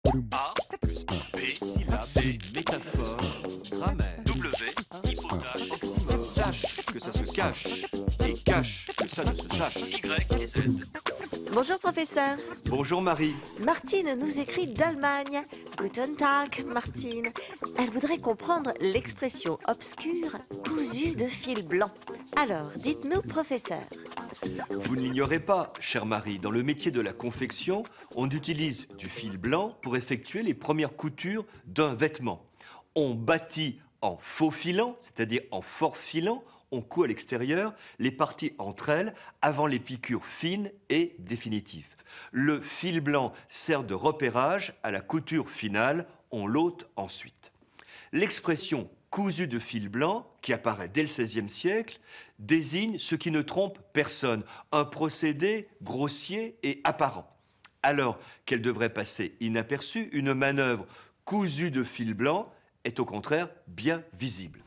A plus B, syllabe, C, métaphore, grammaire, W, hypothèse, oxymore, sache que ça se cache, et cache que ça ne se sache, Y et Z. Bonjour professeur. Bonjour Marie. Martine nous écrit d'Allemagne. Guten Tag, Martine. Elle voudrait comprendre l'expression obscure cousue de fil blanc. Alors, dites-nous, professeur. Vous ne l'ignorez pas, chère Marie, dans le métier de la confection, on utilise du fil blanc pour effectuer les premières coutures d'un vêtement. On bâtit en faux filant, c'est-à-dire en fort filant, on coud à l'extérieur les parties entre elles avant les piqûres fines et définitives. Le fil blanc sert de repérage à la couture finale, on l'ôte ensuite. L'expression cousu de fil blanc, qui apparaît dès le XVIe siècle, désigne ce qui ne trompe personne, un procédé grossier et apparent. Alors qu'elle devrait passer inaperçue, une manœuvre cousue de fil blanc est au contraire bien visible.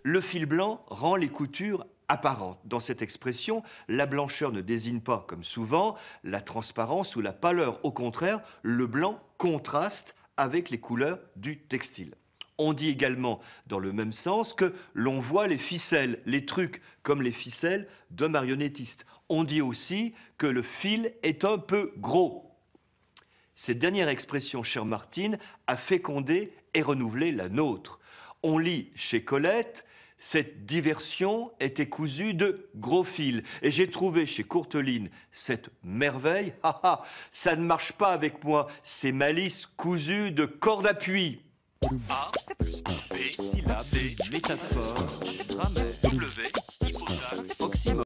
Le fil blanc rend les coutures apparentes. Dans cette expression, la blancheur ne désigne pas, comme souvent, la transparence ou la pâleur. Au contraire, le blanc contraste avec les couleurs du textile. On dit également, dans le même sens, que l'on voit les ficelles, les trucs, comme les ficelles d'un marionnettiste. On dit aussi que le fil est un peu gros. Cette dernière expression, chère Martine, a fécondé et renouvelé la nôtre. On lit chez Colette: cette diversion était cousue de gros fils. Et j'ai trouvé chez Courteline cette merveille. Ah ah, ça ne marche pas avec moi, c'est malice cousue de corde à puits. A plus B, syllabe, C, métaphore, grammaire, W, hypothèse, oxymore.